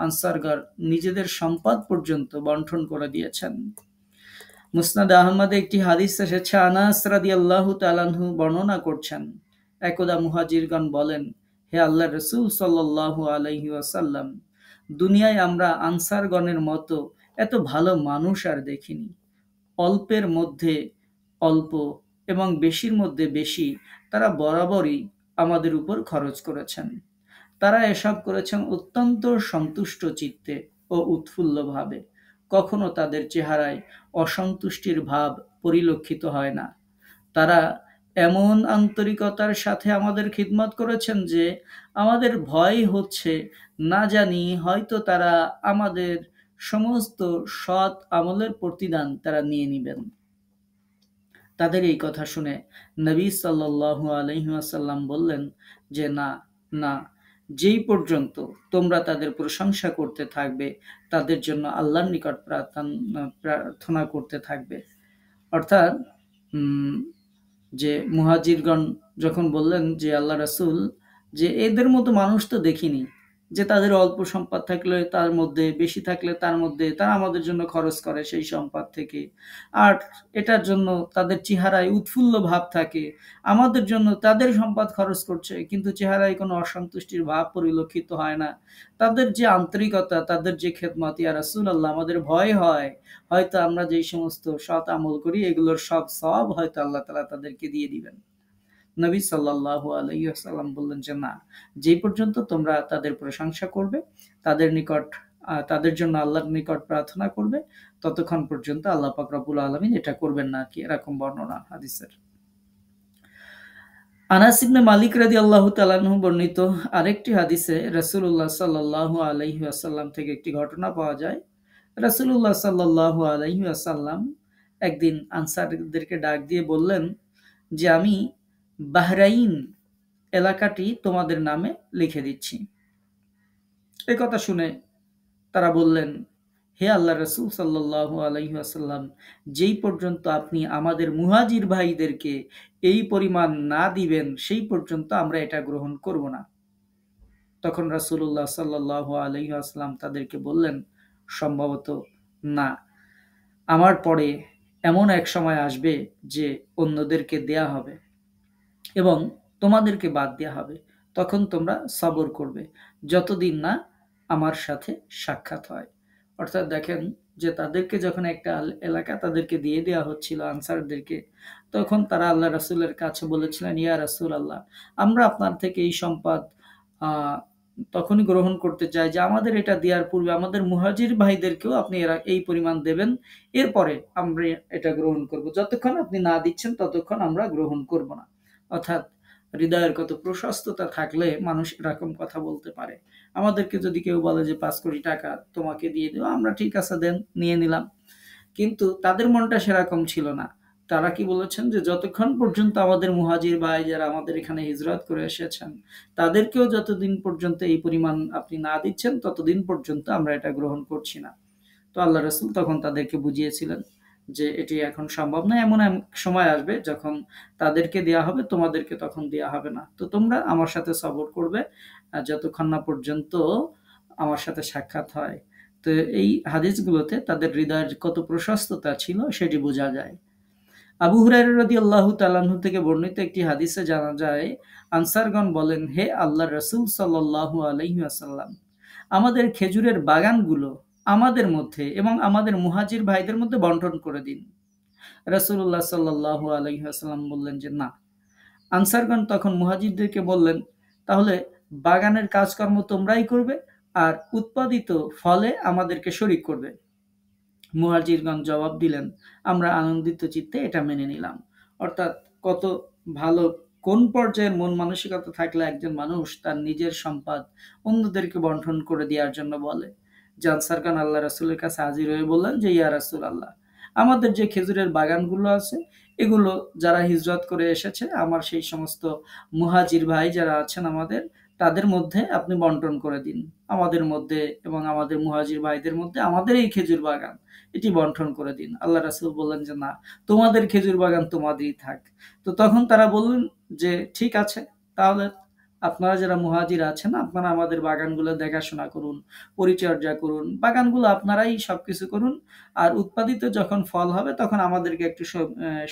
আনসারগণ নিজেদের সম্পদ পর্যন্ত বন্টন করে দিয়েছেন। মুসনাদ আহমদে একটি হাদিস এসেছে, আনাস রাদিয়াল্লাহু তাআলা আনহু বর্ণনা করছেন, একদা মুহাজিরগণ বলেন, হে আল্লাহর রাসূল সাল্লাল্লাহু আলাইহি ওয়াসাল্লাম, দুনিয়ায় আমরা আনসারগণের মতো এত ভালো মানুষ আর দেখিনি। অল্পের মধ্যে অল্প এবং বেশির মধ্যে বেশি তারা বরাবরই আমাদের উপর খরচ করেছেন। তারা এসব করেছেন অত্যন্ত সন্তুষ্ট চিত্তে ও উৎফুল্লভাবে। কখনো তাদের চেহারায় অসন্তুষ্টির ভাব পরিলক্ষিত হয় না। তারা এমন আন্তরিকতার সাথে আমাদের খিদমত করেছেন যে আমাদের ভয় হচ্ছে না জানি হয়তো তারা আমাদের সমস্ত সৎ আমলের প্রতিদান তারা নিয়ে নিবেন। তাদের এই কথা শুনে নবী সাল্লাল্লাহু আলাইহি ওয়াসাল্লাম বললেন যে না, না, যেই পর্যন্ত তোমরা তাদের প্রশংসা করতে থাকবে তাদের জন্য আল্লাহর নিকট প্রার্থনা করতে থাকবে। অর্থাৎ যে মুহাজিরগণ যখন বললেন যে আল্লাহ রাসূল, যে এদের মতো মানুষ তো দেখিনি, যে তাদের অল্প সম্পদ থাকলে তার মধ্যে, বেশি থাকলে তার মধ্যে তারা আমাদের জন্য খরচ করে সেই সম্পদ থেকে, আর এটার জন্য তাদের চেহারায় উৎফুল্ল ভাব থাকে, আমাদের জন্য তাদের সম্পদ খরচ করছে কিন্তু চেহারায় কোনো অসন্তুষ্টির ভাব পরিলক্ষিত হয় না। তাদের যে আন্তরিকতা, তাদের যে খেদমত, ইয়া রাসূলুল্লাহ, আমাদের ভয় হয় হয়তো আমরা যেই সমস্ত সৎ আমল করি এগুলোর সব সওয়াব হয়তো আল্লাহ তাআলা তাদেরকে দিয়ে দিবেন। নবী সাল্লাল্লাহু আলাইহি ওয়াসাল্লাম বললেন যে না, যে পর্যন্ত তোমরা তাদের প্রশংসা করবে, তাদের নিকট তাদের জন্য আল্লাহর নিকট প্রার্থনা করবে, ততক্ষণ পর্যন্ত আল্লাহ পাক রব্বুল আলামিন এটা করবেন না, কি এরকম বর্ণনা হাদিসের। আনাস ইবনে মালিক রাদিয়াল্লাহু তাআলা আনহু বর্ণিত আরেকটি হাদিসে রাসূলুল্লাহ সাল্লাল্লাহু আলাইহি ওয়াসাল্লাম থেকে একটি ঘটনা পাওয়া যায়। রাসূলুল্লাহ সাল্লাল্লাহু আলাইহি ওয়াসাল্লাম একদিন আনসারদেরকে ডাক দিয়ে বললেন যে আমি বাহরাইন এলাকাটি তোমাদের নামে লিখে দিচ্ছি। এই কথা শুনে তারা বললেন, হে আল্লাহ রাসূল সাল্লাল্লাহু আলাইহি ওয়াসাল্লাম, যেই পর্যন্ত আপনি আমাদের মুহাজির ভাইদেরকে এই পরিমাণ না দিবেন সেই পর্যন্ত আমরা এটা গ্রহণ করব না। তখন রাসূলুল্লাহ সাল্লাল্লাহু আলাইহি ওয়াসাল্লাম তাদেরকে বললেন, সম্ভবত না, আমার পরে এমন এক সময় আসবে যে অন্যদেরকে দেয়া হবে এবং তোমাদেরকে বাদ দেয়া হবে। তখন তোমরা সবর করবে যতদিন না আমার সাথে সাক্ষাৎ হয়। অর্থাৎ দেখেন যে তাদেরকে যখন একটা এলাকা তাদেরকে দিয়ে দেওয়া হচ্ছিল আনসারদেরকে, তখন তারা আল্লাহ রাসূলের কাছে বলেছিলেন, ইয়া রাসূলাল্লাহ, আমরা আপনার থেকে এই সম্পদ আহ তখনই গ্রহণ করতে চাই যে আমাদের এটা দেওয়ার পূর্বে আমাদের মুহাজির ভাইদেরকেও আপনি এরা এই পরিমাণ দেবেন, এরপরে আমরা এটা গ্রহণ করব। যতক্ষণ আপনি না দিচ্ছেন ততক্ষণ আমরা গ্রহণ করব না। অর্থাৎ হৃদয়ের কত প্রশস্ততা থাকলে মানুষ এরকম কথা বলতে পারে। আমাদেরকে যদি কেউ বলে যে 5 কোটি টাকা তোমাকে দিয়ে দেবো, আমরা ঠিক আছে দেন, নিয়ে নিলাম। কিন্তু তাদের মনটা সেরকম ছিল না। তারা কি বলেছেন যে যতক্ষণ পর্যন্ত আমাদের মুহাজির ভাই যারা আমাদের এখানে হিজরত করে এসেছেন তাদেরকেও যতদিন পর্যন্ত এই পরিমাণ আপনি না দিচ্ছেন ততদিন পর্যন্ত আমরা এটা গ্রহণ করছি না। তো আল্লাহ রাসূল তখন তাদেরকে বুঝিয়েছিলেন যে এটি এখন সম্ভব না, এমন এক সময় আসবে যখন তাদেরকে দেয়া হবে, তোমাদেরকে তখন দেয়া হবে না। তো তোমরা আমার সাথে সবর করবে যতক্ষণ না পর্যন্ত আমার সাথে সাক্ষাৎ হয়। তো এই হাদিসগুলোতে তাদের হৃদয়ের কত প্রশস্ততা ছিল সেটি বোঝা যায়। আবু হুরায়রা রাদিয়াল্লাহু তাআলা আনহু থেকে বর্ণিত একটি হাদিসে জানা যায়, আনসারগণ বলেন, হে আল্লাহর রাসূল সাল্লাল্লাহু আলাইহি ওয়াসাল্লাম, আমাদের খেজুরের বাগানগুলো আমাদের মধ্যে এবং আমাদের মুহাজির ভাইদের মধ্যে বন্টন করে দিন। রাসূলুল্লাহ সাল্লাল্লাহু আলাইহি ওয়াসাল্লাম বললেন যে না। আনসারগণ তখন মুহাজিরদেরকে বললেন, তাহলে বাগানের কাজকর্ম তোমরাই করবে আর উৎপাদিত ফলে আমাদেরকে শরীক করবে। মুহাজিরগণ জবাব দিলেন, আমরা আনন্দিত চিত্তে এটা মেনে নিলাম। অর্থাৎ কত ভালো, কোন পর্যায়ের মন মানসিকতা থাকলে একজন মানুষ তার নিজের সম্পদ অন্যদেরকে বন্টন করে দেওয়ার জন্য বলে। যে আনসারগণ আল্লাহ রাসূলের কাছে হাজির হয়ে বললেন যে ইয়া রাসূলাল্লাহ, আমাদের যে খেজুরের বাগানগুলো আছে এগুলো যারা হিজরত করে এসেছে আমার সেই সমস্ত মুহাজির ভাই যারা আছেন আমাদের, তাদের মধ্যে আপনি বন্টন করে দিন। আমাদের মধ্যে এবং আমাদের মুহাজির ভাইদের মধ্যে আমাদের এই খেজুর বাগান এটি বন্টন করে দিন। আল্লাহ রাসূল বললেন যে না, তোমাদের খেজুর বাগান তোমাদেরই থাক। তো তখন তারা বললেন যে ঠিক আছে, তাহলে আপনারা যারা মুহাজির আছেন আপনারা আমাদের বাগানগুলো দেখাশোনা করুন, পরিচর্যা করুন, বাগানগুলো আপনারাই সবকিছু করুন। আর উৎপাদিত যখন ফল হবে তখন আমাদেরকে একটু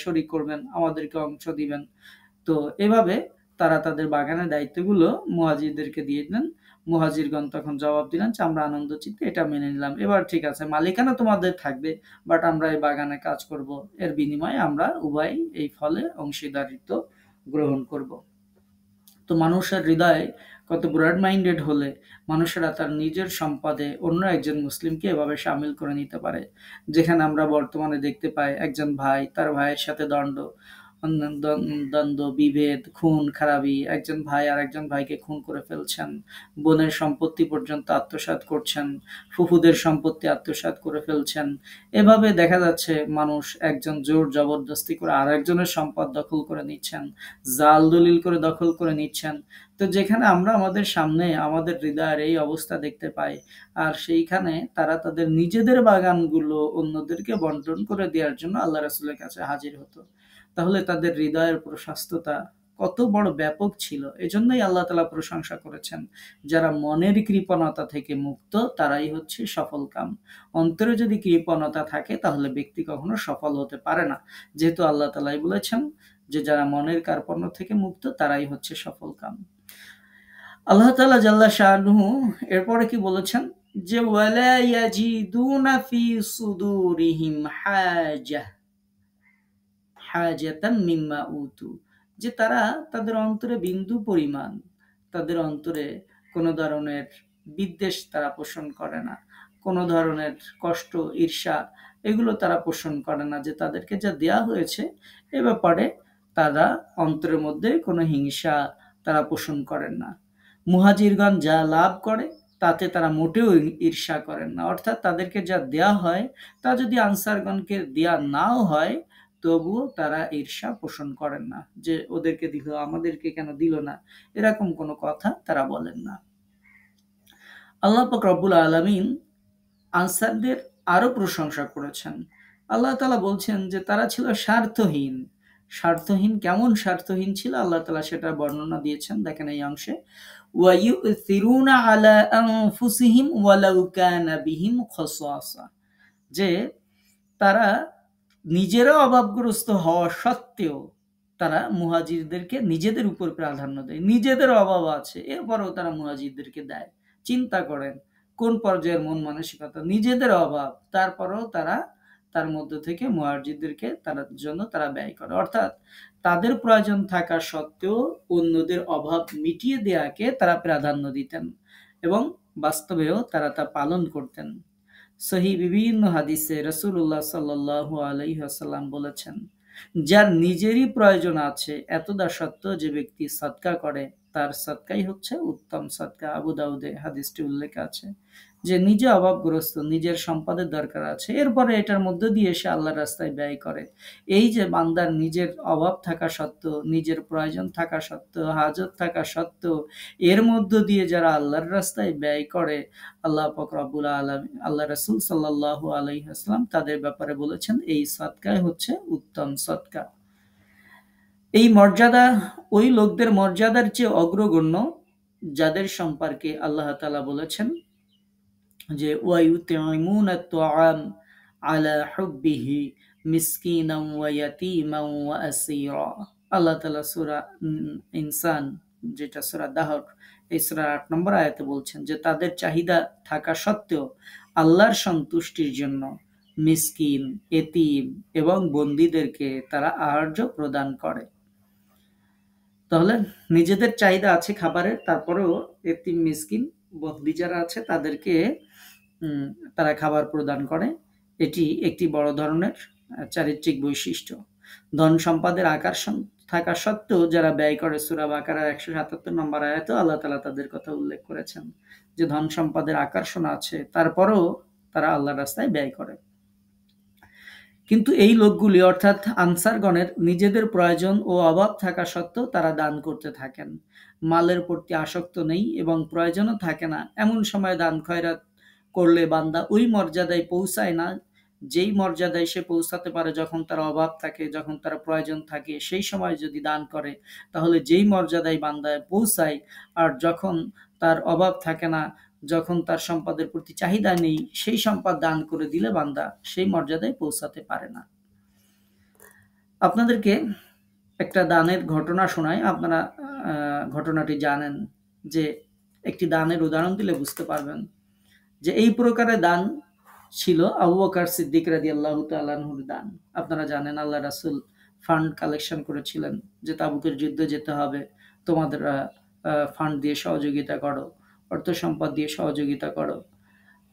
শরিক করবেন, আমাদেরকে অংশ দিবেন। তো এভাবে তারা তাদের বাগানের দায়িত্বগুলো মুহাজিরদেরকে দিয়ে দিলেন। মুহাজিরগণ তখন জবাব দিলেন যে আমরা আনন্দ চিত্তে এটা মেনে নিলাম। এবার ঠিক আছে, মালিকানা তোমাদের থাকবে, বাট আমরা এই বাগানে কাজ করব, এর বিনিময়ে আমরা উভয় এই ফলে অংশীদারিত্ব গ্রহণ করব। তো মানুষের হৃদয়ে কত ব্রড মাইন্ডেড হলে মানুষেরা তার নিজের সম্পদে অন্য একজন মুসলিমকে এভাবে সামিল করে নিতে পারে। যেখানে আমরা বর্তমানে দেখতে পাই একজন ভাই তার ভাইয়ের সাথে দ্বন্দ্ব, বিভেদ, খুন খারাবি, একজন ভাই আর একজন ভাইকে খুন করে ফেলছেন, বোনের সম্পত্তি পর্যন্ত আত্মসাৎ করছেন, ফুফুদের সম্পত্তি আত্মসাৎ করে ফেলছেন। এভাবে দেখা যাচ্ছে মানুষ একজন জোর জবরদস্তি করে আর একজনের সম্পদ দখল করে নিচ্ছেন, জাল দলিল করে দখল করে নিচ্ছেন। তো যেখানে আমরা আমাদের সামনে আমাদের হৃদয়ের এই অবস্থা দেখতে পাই, আর সেইখানে তারা তাদের নিজেদের বাগানগুলো অন্যদেরকে বন্টন করে দেওয়ার জন্য আল্লাহ রাসূলের কাছে হাজির হতো, তাহলে তাদের হৃদয়ের প্রশস্ততা কত বড় ব্যাপক ছিল। এজন্যই আল্লাহ তাআলা প্রশংসা করেছেন, যারা মনের কৃপণতা থেকে মুক্ত তারাই হচ্ছে সফলকাম। অন্তরে যদি কৃপণতা থাকে তাহলে ব্যক্তি কখনো সফল হতে পারে না, যেহেতু আল্লাহ তাআলাই বলেছেন যে যারা মনের কার্পণ্য থেকে মুক্ত তারাই হচ্ছে সফলকাম। আল্লাহ তাআলা জাল্লা শাআনুহু এরপরে কি বলেছেন যে ওয়ালা ইয়াজিদুনা ফি সুদুরিহিম হাজাতাম মিম্মা উতু, যে তারা তাদের অন্তরে বিন্দু পরিমাণ, তাদের অন্তরে কোনো ধরনের বিদ্বেষ তারা পোষণ করে না, কোনো ধরনের কষ্ট, ঈর্ষা এগুলো তারা পোষণ করে না, যে তাদেরকে যা দেয়া হয়েছে এ ব্যাপারে তারা অন্তরের মধ্যে কোনো হিংসা তারা পোষণ করেন না। মুহাজিরগণ যা লাভ করে তাতে তারা মোটেও ঈর্ষা করেন না। অর্থাৎ তাদেরকে যা দেয়া হয় তা যদি আনসারগণকে দেয়া নাও হয় তবুও তারা ঈর্ষা পোষণ করেন না, যে ওদেরকে দিল আমাদেরকে কেন দিল না, এরকম কোনো কথা তারা বলেন না। আল্লাহ পাক রব্বুল আলামিন আনসারদের আরো প্রশংসা করেছেন। আল্লাহ তাআলা বলছেন যে তারা ছিল স্বার্থহীন। স্বার্থহীন কেমন স্বার্থহীন ছিল আল্লাহ তাআলা সেটা বর্ণনা দিয়েছেন। দেখেন এই অংশে, ওয়ায়ুথিরুনা আলা আনফুসিহিম ওয়ালাউ কানা বিহিম খাসাসা, যে তারা নিজেরাও অভাবগ্রস্ত হওয়া সত্ত্বেও তারা মুহাজিরদেরকে নিজেদের উপর প্রাধান্য দেয়। নিজেদের অভাব আছে, এরপরেও তারা মুহাজিরদেরকে দেয়। চিন্তা করেন কোন পর্যায়ের মন মানসিকতা, নিজেদের অভাব তারপরেও তারা তার মধ্য থেকে মুহাজিরদেরকে তার জন্য তারা ব্যয় করে। অর্থাৎ তাদের প্রয়োজন থাকা সত্ত্বেও অন্যদের অভাব মিটিয়ে দেয়াকে তারা প্রাধান্য দিতেন এবং বাস্তবেও তারা তা পালন করতেন। সহি বিভিন্ন হাদিসে রাসূলুল্লাহ সাল্লাল্লাহু আলাইহি ওয়াসাল্লাম বলেছেন, যার নিজেরই প্রয়োজন আছে এতদা সত্ত্বেও যে ব্যক্তি সদকা করে তার সদকাই হচ্ছে উত্তম সদকা। আবু দাউদে হাদিসটি উল্লেখ আছে যে নিজে অভাবগ্রস্ত, নিজের সম্পদের দরকার আছে, এরপরে এটার মধ্য দিয়ে সে আল্লাহর রাস্তায় ব্যয় করে। এই যে বান্দার নিজের অভাব থাকা সত্ত্বেও, নিজের প্রয়োজন থাকা সত্ত্বেও, হাজত থাকা সত্ত্বেও এর মধ্য দিয়ে যারা আল্লাহর রাস্তায় ব্যয় করে, আল্লাহ পাক রব্বুল আলামিন, আল্লাহ রাসূল সাল্লাল্লাহু আলাইহি ওয়াসাল্লাম তাদের ব্যাপারে বলেছেন এই সদকাই হচ্ছে উত্তম সদকা। এই মর্যাদা ওই লোকদের মর্যাদার চেয়ে অগ্রগণ্য যাদের সম্পর্কে আল্লাহ তাআলা বলেছেন যে ওয়ায়ুতিমুনা আত-তাআম আলা হুব্বিহি মিসকিনান ওয়া ইয়াতীমান ওয়া আসীরা। আল্লাহ তাআলা সূরা ইনসান, যেটা সূরা দাহর, এই সূরার ৮ নম্বর আয়াতে বলছেন যে তাদের চাহিদা থাকা সত্ত্বেও আল্লাহর সন্তুষ্টির জন্য মিসকিন, এতিম এবং বন্দীদেরকে তারা আহার্য প্রদান করে। তাহলে নিজেদের চাহিদা আছে খাবারের, তারপরেও এতিম, মিসকিন, বন্দী যারা আছে তাদেরকে তারা খাবার প্রদান করে। এটি একটি বড় ধরনের চারিত্রিক বৈশিষ্ট্য। ধন সম্পদের আকর্ষণ থাকা সত্ত্বেও যারা ব্যয় করে, সূরা বাকারার ১৭৭ নম্বর আয়াতেও আল্লাহ তাআলা তাদের কথা উল্লেখ করেছেন যে ধন সম্পদের আকর্ষণ আছে, তারপরেও তারা আল্লাহর রাস্তায় ব্যয় করে। কিন্তু এই লোকগুলি অর্থাৎ আনসারগণের নিজেদের প্রয়োজন ও অভাব থাকা সত্ত্বেও তারা দান করতে থাকেন। মালের প্রতি আসক্ত নেই এবং প্রয়োজনও থাকে না। এমন সময় দান খয়রাত করলে বান্দা ওই মর্যাদায় পৌঁছায় না যেই মর্যাদায় সে পৌঁছাতে পারে যখন তার অভাব থাকে, যখন তার প্রয়োজন থাকে, সেই সময় যদি দান করে তাহলে যেই মর্যাদায় বান্দায় পৌঁছায়। আর যখন তার অভাব থাকে না, যখন তার সম্পদের প্রতি চাহিদা নেই, সেই সম্পদ দান করে দিলে বান্দা সেই মর্যাদায় পৌঁছাতে পারে না। আপনাদেরকে একটা দানের ঘটনা শোনাই, আপনারা ঘটনাটি জানেন যে একটি দানের উদাহরণ দিলে বুঝতে পারবেন যে এই প্রকারের দান ছিল আবু বকর সিদ্দিক রাদিয়াল্লাহু তাআলা আনহুর দান। আপনারা জানেন আল্লাহ রাসূল ফান্ড কালেকশন করেছিলেন যে তাবুকের যুদ্ধে যেতে হবে, তোমাদের ফান্ড দিয়ে সহযোগিতা করো, অর্থ সম্পদ দিয়ে সহযোগিতা করো।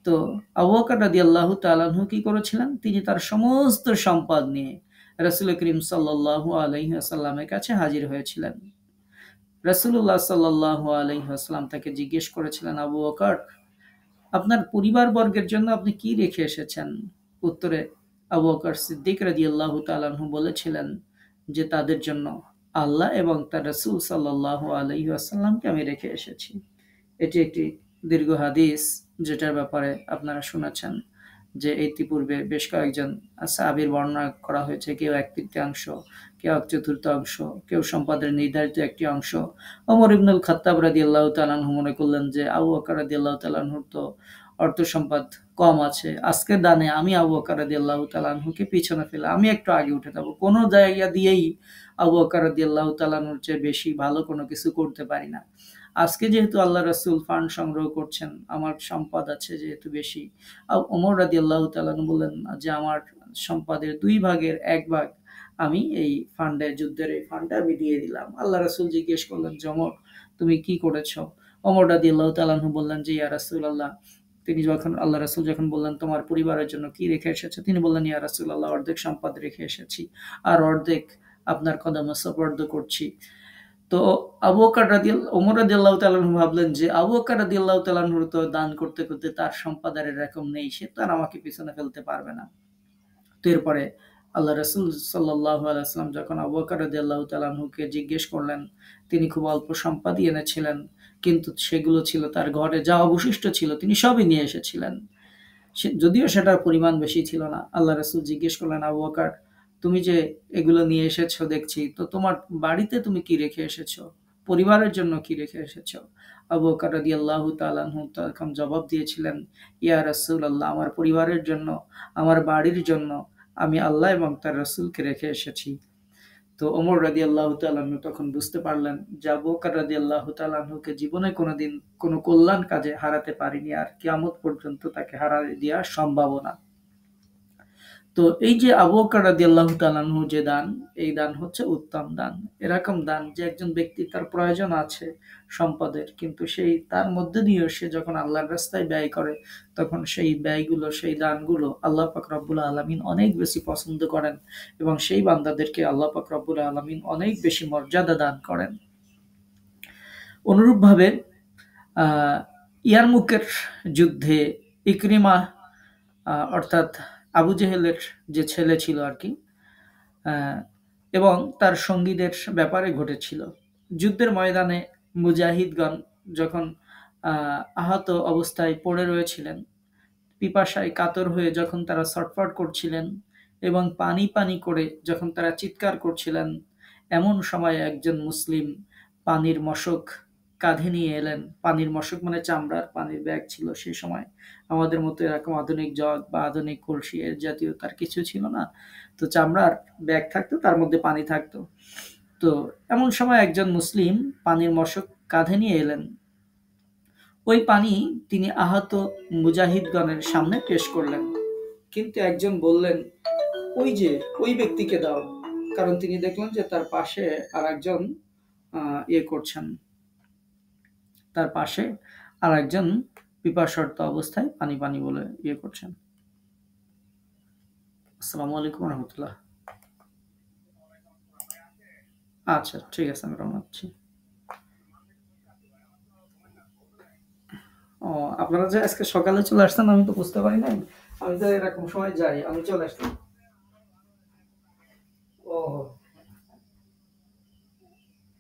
তো আবু বকর রাদিয়াল্লাহু তাআলা আনহু কি করেছিলেন, তিনি তার সমস্ত সম্পদ নিয়ে রাসূল করিম সাল্লাল্লাহু আলাইহি ওয়াসাল্লামের কাছে হাজির হয়েছিলেন। রাসূলুল্লাহ সাল্লাল্লাহু আলাইহি ওয়াসাল্লাম তাকে জিজ্ঞেস করেছিলেন, আবু বকর, আপনার পরিবারবর্গের জন্য আপনি কি রেখে এসেছেন? উত্তরে আবু বকর সিদ্দিক রাদিয়াল্লাহু তাআলা আনহু বলেছিলেন যে তাদের জন্য আল্লাহ এবং তার রাসূল সাল্লাল্লাহু আলাইহি ওয়াসাল্লামকে আমি রেখে এসেছি। এটি একটি দীর্ঘ হাদিস যেটার ব্যাপারে আপনারা শুনেছেন যে ইতিপূর্বে বেশ কয়েকজন সাহাবীর বর্ণনা করা হয়েছে, কেউ ১/৩, কেউ ১/৪, কেউ সম্পদের নির্ধারিত একটি অংশ। ওমর ইবনুল খাত্তাব রাদিয়াল্লাহু তাআলা আনহু মনে করলেন যে আবু বকর রাদিয়াল্লাহু তাআলা আনহুর তো অর্থ সম্পদ কম আছে, আজকের দানে আমি আবু বকর রাদিয়াল্লাহু তাআলা আনহুকে পিছনে ফেলে আমি একটু আগে উঠে যাব, কোনো জায়গা দিয়েই আবু বকর রাদিয়াল্লাহু তাআলা আনহুর চেয়ে বেশি ভালো কোনো কিছু করতে পারি না। আজকে যেহেতু আল্লাহ রাসূল ফান্ড সংগ্রহ করছেন, আমার সম্পদ আছে যেহেতু বেশি, ওমর রাদিয়াল্লাহু তাআলা আনহু বললেন যে আমার সম্পদের ২ ভাগের ১ ভাগ আমি এই ফান্ডে, যুদ্ধের এই ফান্ডে আমি দিয়ে দিলাম। আল্লাহ রাসূল জিজ্ঞেস করলেন যে ওমর, তুমি কি করেছো? ওমর রাদিয়াল্লাহু তাআলা আনহু বললেন যে ইয়া রাসূলুল্লাহ, তিনি যখন আল্লাহ রাসূল যখন বললেন তোমার পরিবারের জন্য কি রেখে এসেছো, তিনি বললেন ইয়া রাসূলুল্লাহ, অর্ধেক সম্পদ রেখে এসেছি আর অর্ধেক আপনার কদমে সুপর্দ করছি। তো ওমর রাদিয়াল্লাহু তাআলা আনহু ভাবলেন যে আবু বকর রাদিয়াল্লাহু তাআলা আনহুর তো দান করতে করতে তার সম্পদ আর এরকম নেই, সে তো আর আমাকে পিছনে ফেলতে পারবে না। তো এরপরে আল্লাহ রাসূল সাল্লাল্লাহু আলাইহি ওয়াসাল্লাম যখন আবু বকর রাদিয়াল্লাহু তাআলা আনহুকে জিজ্ঞেস করলেন, তিনি খুব অল্প সম্পদই এনেছিলেন, কিন্তু সেগুলো ছিল তার ঘরে যা অবশিষ্ট ছিল তিনি সবই নিয়ে এসেছিলেন। যদিও সেটার পরিমাণ বেশি ছিল না। আল্লাহ রাসূল জিজ্ঞেস করলেন, আবু বকর, তুমি যে এগুলো নিয়ে এসেছো দেখছি, তো তোমার বাড়িতে তুমি কি রেখে এসেছো? পরিবারের জন্য কি রেখে এসেছো? আবু বকর রাদিয়াল্লাহু তাআলা আনহু তখন জবাব দিয়েছিলেন, ইয়া রাসূলাল্লাহ, আমার পরিবারের জন্য, আমার বাড়ির জন্য আমি আল্লাহ এবং তার রাসূলকে রেখে এসেছি। তো ওমর রাদিয়াল্লাহু তাআলা আনহু তখন বুঝতে পারলেন যে আবু বকর রাদিয়াল্লাহু তাআলা আনহুকে জীবনে কোনোদিন কোনো কল্যাণ কাজে হারাতে পারিনি, আর কিয়ামত পর্যন্ত তাকে হারিয়ে দেওয়া সম্ভাবও না। তো এই যে আবু বকর রাদিয়াল্লাহু তাআলা আনহু যে দান, এই দান হচ্ছে উত্তম দান। এরকম দান যে একজন ব্যক্তি তার প্রয়োজন আছে সম্পদের, কিন্তু সেই তার মধ্যে দিয়েও সে যখন আল্লাহর রাস্তায় ব্যয় করে, তখন সেই ব্যয়গুলো, সেই দানগুলো আল্লাহ পাক রব্বুল আলামিন অনেক বেশি পছন্দ করেন, এবং সেই বান্দাদেরকে আল্লাহ পাক রব্বুল আলামিন অনেক বেশি মর্যাদা দান করেন। অনুরূপভাবে ইয়ারমুকের যুদ্ধে ইকরিমা, অর্থাৎ আবু জেহেলের যে ছেলে ছিল আর কি, এবং তার সঙ্গীদের ব্যাপারে ঘটেছিল। যুদ্ধের ময়দানে মুজাহিদগণ যখন আহত অবস্থায় পড়ে রয়েছিলেন, পিপাসায় কাতর হয়ে যখন তারা ছটফট করছিলেন এবং পানি পানি করে যখন তারা চিৎকার করছিলেন, এমন সময় একজন মুসলিম পানির মশক কাঁধে নিয়ে এলেন। পানির মশক মানে চামড়ার পানির ব্যাগ ছিল সেই সময়। আমাদের মতো এরকম আধুনিক জগ বা আধুনিক কলসি এর জাতীয় তার কিছু ছিল না। তো চামড়ার ব্যাগ থাকতো, তার মধ্যে পানি থাকতো। তো এমন সময় একজন মুসলিম পানির মশক কাঁধে নিয়ে এলেন। ওই পানি তিনি আহত মুজাহিদগণের সামনে পেশ করলেন, কিন্তু একজন বললেন, ওই যে ওই ব্যক্তিকে দাও, কারণ তিনি দেখলেন যে তার পাশে আর একজন ইয়ে করছেন, তার পাশে আর একজন পিপাসার্ত অবস্থায় পানি পানি বলে ইয়ে করছেন। আসসালামু আলাইকুম রহমতুল্লাহ। আচ্ছা, ঠিক আছে, আমি রওনা হচ্ছি। ও, আপনারা যে আজকে সকালে চলে আসছেন আমি তো বুঝতে পারি নাই। আমি তো এরকম সময় যাই, আমি চলে আসলাম। ও,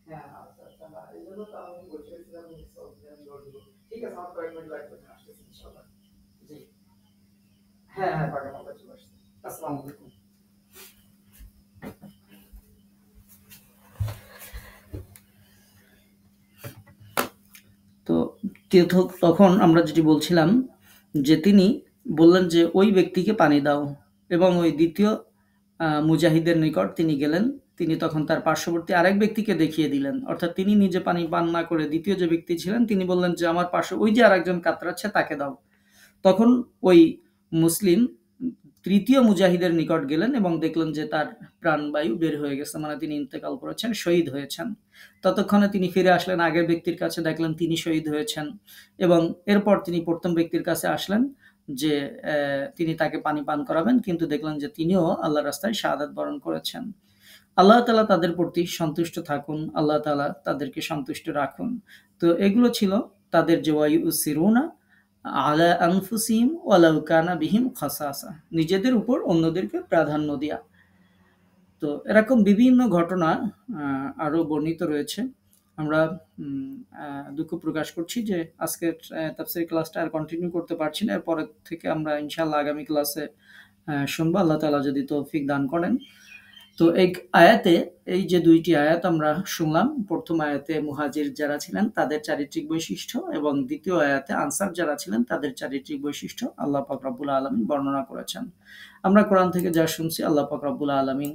হ্যাঁ, আচ্ছা আচ্ছা, না, এই জন্য তো আমি বলছিলাম যে আমি রওনা দিব। ঠিক আছে, আমার কয়েক মিনিট লাগবে, আমি আসতেছি ইনশাআল্লাহ। জি, হ্যাঁ হ্যাঁ, পাঠানো আমরা চলে আসছি। আসসালামু আলাইকুম। তো তখন আমরা যেটি বলছিলাম, যে তিনি বললেন যে ওই ব্যক্তিকে পানি দাও, এবং ওই দ্বিতীয় মুজাহিদের নিকট তিনি গেলেন। তিনি তখন তার পার্শ্ববর্তী আরেক ব্যক্তিকে দেখিয়ে দিলেন, অর্থাৎ তিনি নিজে পানি পান না করে দ্বিতীয় যে ব্যক্তি ছিলেন তিনি বললেন যে আমার পার্শ্ব ওই যে আরেকজন কাতরাচ্ছে তাকে দাও। তখন ওই মুসলিম তৃতীয় মুজাহিদের নিকট গেলেন এবং দেখলেন যে তার প্রাণবায়ু বের হয়ে গেছে, মানে তিনি ইন্তেকাল করেছেন, শহীদ হয়েছেন। ততক্ষণে তিনি ফিরে আসলেন আগের ব্যক্তির কাছে, দেখলেন তিনি শহীদ হয়েছেন, এবং এরপর তিনি প্রথম ব্যক্তির কাছে আসলেন যে তিনি তাকে পানি পান করাবেন, কিন্তু দেখলেন যে তিনিও আল্লাহর রাস্তায় শাহাদাত বরণ করেছেন। আল্লাহ তাআলা তাদের প্রতি সন্তুষ্ট থাকুন, আল্লাহ তাআলা তাদেরকে সন্তুষ্ট রাখুন। তো এগুলো ছিল তাদের যে ওয়ায়ুসিরুনা আলা আনফুসিহিম ওয়ালাউ কানা বিহিম খাসাসা, নিজেদের উপর অন্যদেরকে প্রাধান্য দেয়া। তো এরকম বিভিন্ন ঘটনা আরো বর্ণিত রয়েছে। আমরা দুঃখ প্রকাশ করছি যে আজকের তাফসীর ক্লাসটা আর কন্টিনিউ করতে পারছি না। এরপরের থেকে আমরা ইনশাআল্লাহ আগামী ক্লাসে শুনবো, আল্লাহ তাআলা যদি তৌফিক দান করেন। তো এই আয়াতে, এই যে ২ টি আয়াত আমরা শুনলাম, প্রথম আয়াতে মুহাজির যারা ছিলেন তাদের চারিত্রিক বৈশিষ্ট্য, এবং দ্বিতীয় আয়াতে আনসার যারা ছিলেন তাদের চারিত্রিক বৈশিষ্ট্য আল্লাহ পাক রব্বুল আলামিন বর্ণনা করেছেন। আমরা কোরআন থেকে যা শুনছি, আল্লাহ পাক রব্বুল আলামিন